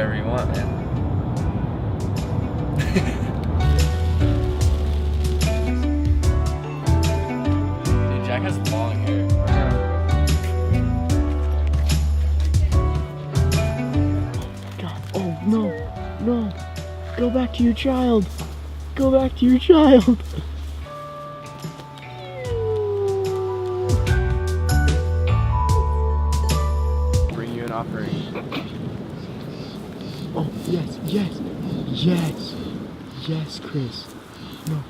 whatever you want, man. Dude, Jack has long hair. God, oh no, no. Go back to your child. Go back to your child. Bring you an offering. Oh, yes, yes, yes, yes, Chris. No.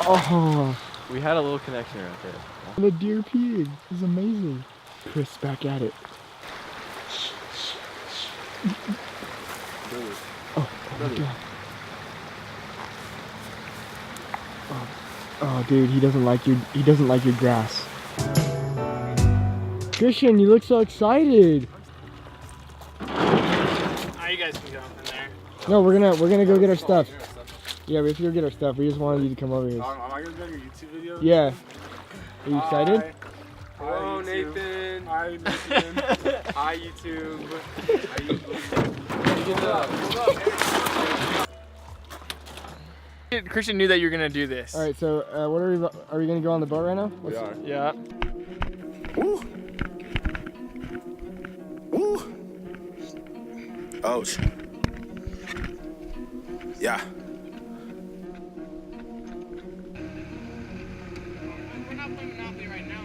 Oh, We had a little connection right there. the deer peeing. This is amazing. Chris, back at it. Oh my God. Oh, dude, he doesn't like your grass. Christian, you look so excited. You guys can go up in there. No, we're gonna go get our stuff. Yeah, we have to go get our stuff. We just wanted you to come over here. Am I gonna be on your YouTube video? Yeah. Are you excited? Hello, Nathan. Hi, Nathan. Hi, YouTube. Hi, YouTube. Christian knew that you were gonna do this. All right. So, what are we gonna go on the boat right now? We are. Yeah. Woo. Woo. Ouch. Yeah. We're not playing Monopoly right now.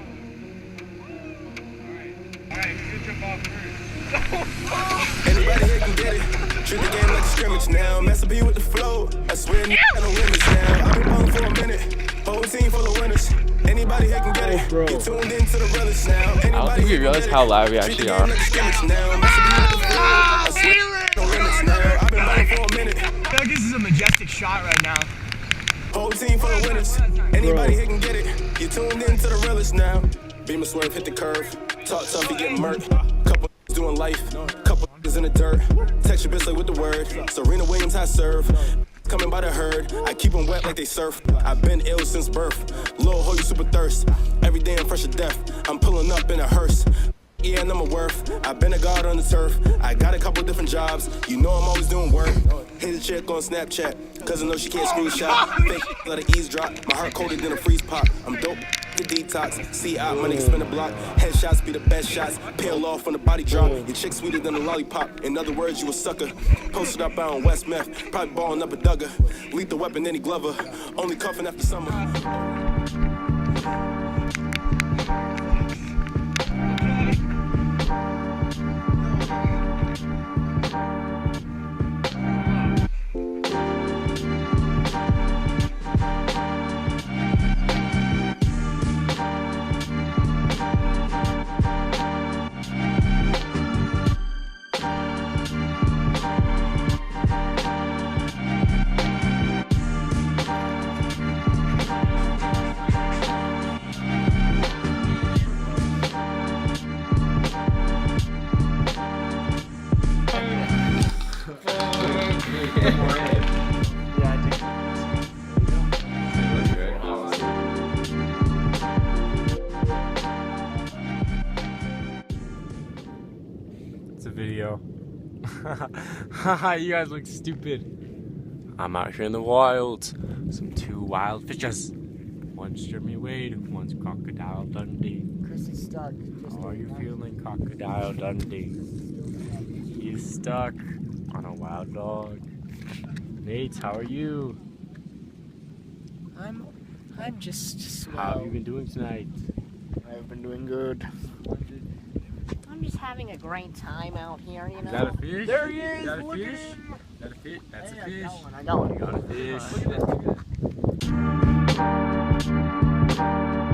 Alright, you jump off first. Anybody here can get it. Treat the game like a scrimmage now. Mess up here with the flow. I swear, got no limits now. I've been playing for a minute. Whole team full of winners. Anybody here can get it. Bro. Get tuned into the realest now. I don't think we realize how loud we actually are. I feel like this is a majestic shot right now. Whole team full of winners. Anybody here can get it. You tuned into the realest now. Beamer swerve, hit the curve. Talk tough, he get murked. Couple doing life. Couple in the dirt. Text your bitch like with the word. Serena Williams, I serve. Coming by the herd. I keep them wet like they surf. I've been ill since birth. Lil' ho, you super thirst. Every day I'm fresh to death. I'm pulling up in a hearse. Yeah, and I'm a worth. I've been a god on the turf. I got a couple different jobs. You know I'm always doing work. Hit a chick on Snapchat, cause I know she can't screenshot. Fake, let her eavesdrop. My heart colder than a freeze pop. I'm dope to detox. See out, money spin a block. Headshots be the best shots. Peel off when the body drop. Your chick sweeter than a lollipop. In other words, you a sucker. Posted up out on West Meth. Probably balling up a Duggar. Lethal weapon, any Glover. Only cuffing after summer. It's a video. Haha, you guys look stupid. I'm out here in the wild. Some two wild fishes. One's Jeremy Wade, one's Crocodile Dundee. Chris is stuck. How are you feeling, Crocodile Dundee? He's stuck on a wild dog. Nate, how are you? I'm just How have you been doing tonight? I've been doing good. I'm just having a great time out here, you know. Is that a fish? There he is, Is that a look fish? at him. Is that a fish? That's Hey, a fish. I got one. You got a fish. Look at that.